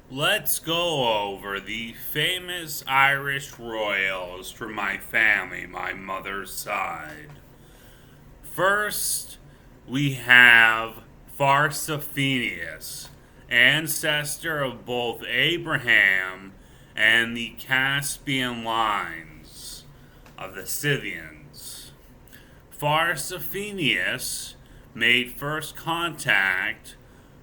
Let's go over the famous Irish royals from my family, my mother's side. First, we have Pharsaphenius, ancestor of both Abraham and the Caspian lines of the Scythians. Pharsaphenius made first contact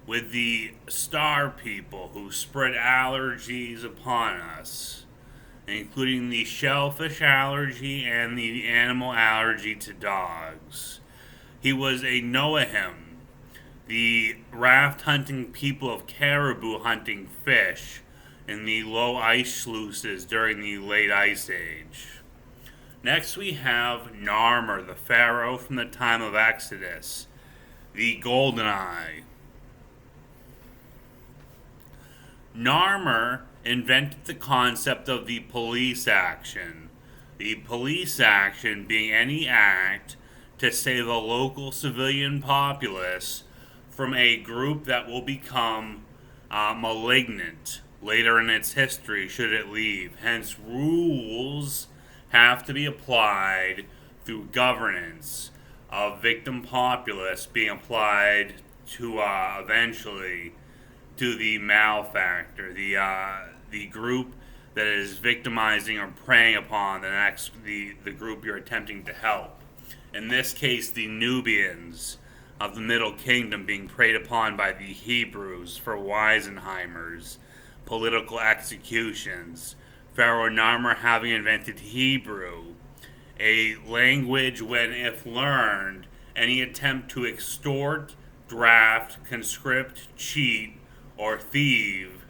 with the star people who spread allergies upon us, including the shellfish allergy and the animal allergy to dogs. He was a Noahim, the raft hunting people of caribou hunting fish in the low ice sluices during the late ice age. Next, we have Narmer, the pharaoh from the time of Exodus, the Golden Eye. Narmer invented the concept of the police action. The police action being any act to save a local civilian populace from a group that will become malignant later in its history should it leave. Hence, rules have to be applied through governance of victim populace being applied to eventually to the malefactor, the group that is victimizing or preying upon the group you're attempting to help. In this case, the Nubians of the Middle Kingdom being preyed upon by the Hebrews for Weisenheimer's political executions. Pharaoh Narmer having invented Hebrew, a language when, if learned, any attempt to extort, draft, conscript, cheat, or thieve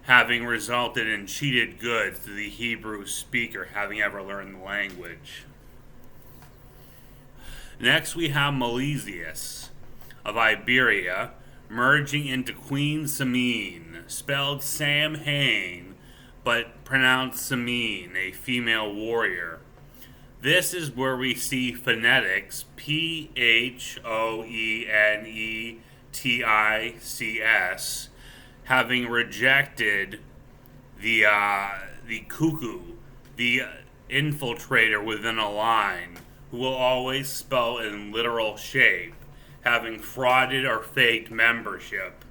having resulted in cheated goods to the Hebrew speaker having ever learned the language. Next, we have Milesius of Iberia merging into Queen Samine, spelled Samhain, but pronounced Samine, a female warrior. This is where we see phonetics Phonetics having rejected the cuckoo, the infiltrator within a line, who will always spell in literal shape, having frauded or faked membership.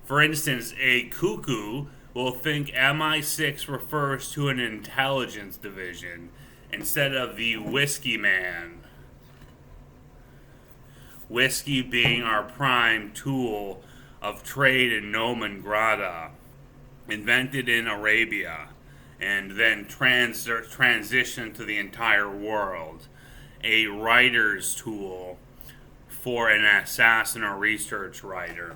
For instance, a cuckoo will think MI6 refers to an intelligence division instead of the Whiskey Man. Whiskey being our prime tool of trade in Nomen Grata, invented in Arabia, and then transitioned to the entire world. A writer's tool for an assassin or research writer.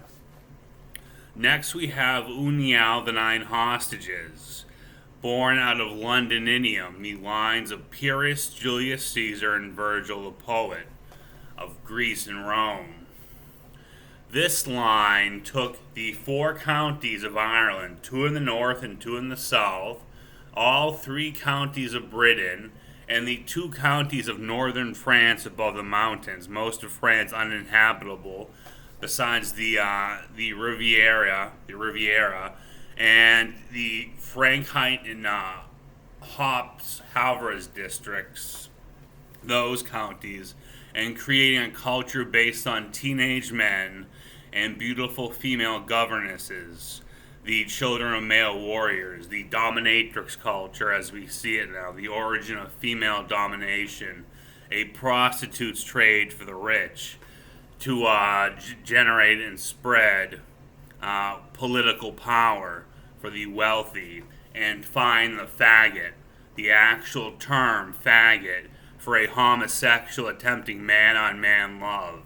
Next, we have Unial, the Nine Hostages, born out of Londinium, the lines of Pyrrhus, Julius Caesar, and Virgil the poet of Greece and Rome. This line took the four counties of Ireland, two in the north and two in the south, all three counties of Britain, and the two counties of northern France above the mountains, most of France uninhabitable, besides the Riviera, and the Franchite and Havres districts, those counties, and creating a culture based on teenage men and beautiful female governesses, the children of male warriors, the dominatrix culture as we see it now, the origin of female domination, a prostitute's trade for the rich to generate and spread political power for the wealthy, and find the faggot, the actual term faggot, for a homosexual attempting man on man love.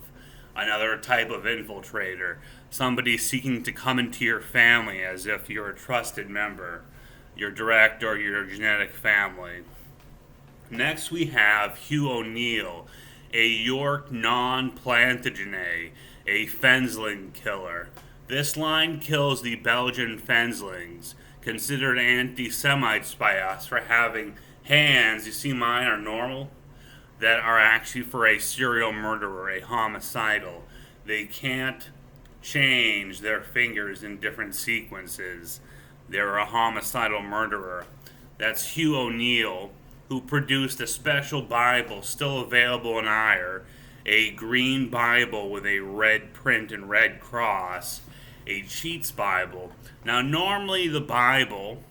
Another type of infiltrator, somebody seeking to come into your family as if you're a trusted member, your direct or your genetic family. Next, we have Hugh O'Neill, a York non-Plantagenet, a Fensling killer. This line kills the Belgian Fenslings, considered anti-Semites by us for having hands, you see mine are normal, that are actually for a serial murderer, a homicidal. They can't change their fingers in different sequences. They're a homicidal murderer. That's Hugh O'Neill, who produced a special Bible still available in Eyre, a green Bible with a red print and red cross, a cheats Bible. Now, normally the Bible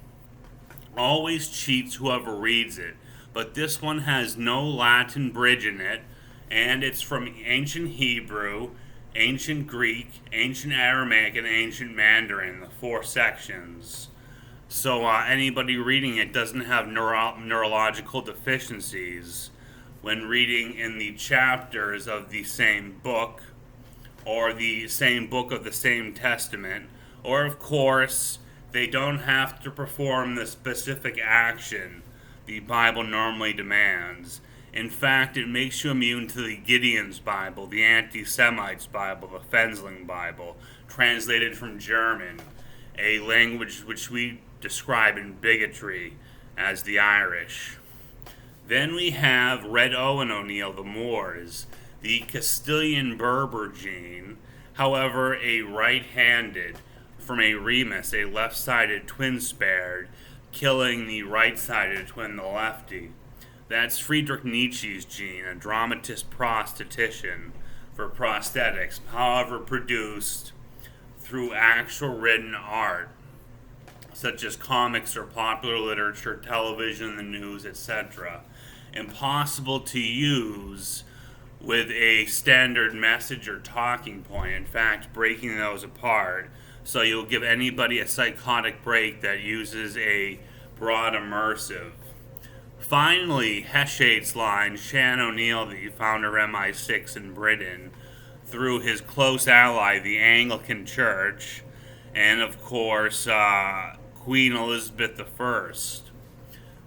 always cheats whoever reads it, but this one has no Latin bridge in it, and it's from ancient Hebrew, ancient Greek, ancient Aramaic, and ancient Mandarin, the four sections. So anybody reading it doesn't have neurological deficiencies when reading in the chapters of the same book, or the same book of the same testament, or of course, they don't have to perform the specific action the Bible normally demands. In fact, it makes you immune to the Gideon's Bible, the Anti-Semites Bible, the Fensling Bible, translated from German, a language which we describe in bigotry as the Irish. Then we have Red Owen O'Neill, the Moors, the Castilian Berber gene, however a right-handed, from a Remus, a left-sided twin spared, killing the right-sided twin, the lefty. That's Friedrich Nietzsche's gene, a dramatist prosthetician for prosthetics, however produced through actual written art, such as comics or popular literature, television, the news, etc. Impossible to use with a standard message or talking point, in fact, breaking those apart. So you'll give anybody a psychotic break that uses a broad immersive. Finally, Heshade's line, Shan O'Neill, the founder of MI6 in Britain, through his close ally, the Anglican Church, and of course, Queen Elizabeth I.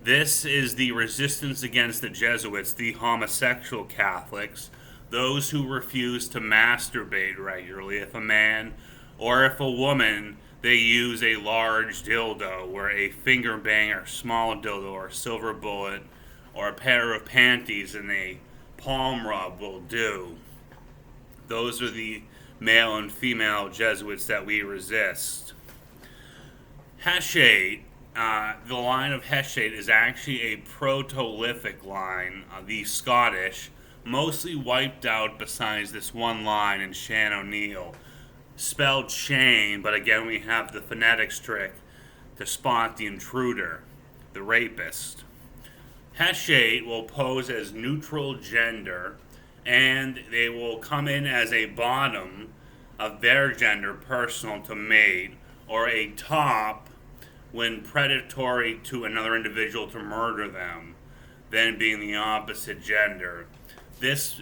This is the resistance against the Jesuits, the homosexual Catholics, those who refuse to masturbate regularly. If a man or if a woman, they use a large dildo, where a finger bang or small dildo or silver bullet or a pair of panties and a palm rub will do. Those are the male and female Jesuits that we resist. Heshade, the line of Heshade is actually a protolithic line, the Scottish, mostly wiped out besides this one line in Shan O'Neill. Spelled Shane, but again we have the phonetics trick to spot the intruder, the rapist. Heshade will pose as neutral gender, and they will come in as a bottom of their gender personal to mate, or a top when predatory to another individual to murder them, then being the opposite gender. This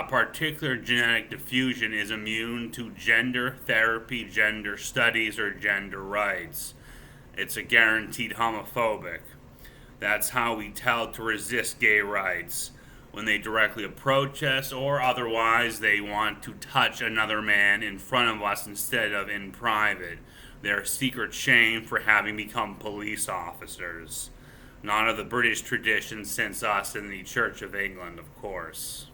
particular genetic diffusion is immune to gender therapy, gender studies, or gender rights. It's a guaranteed homophobic. That's how we tell to resist gay rights. When they directly approach us, or otherwise they want to touch another man in front of us instead of in private. Their secret shame for having become police officers. Not of the British tradition since us in the Church of England, of course.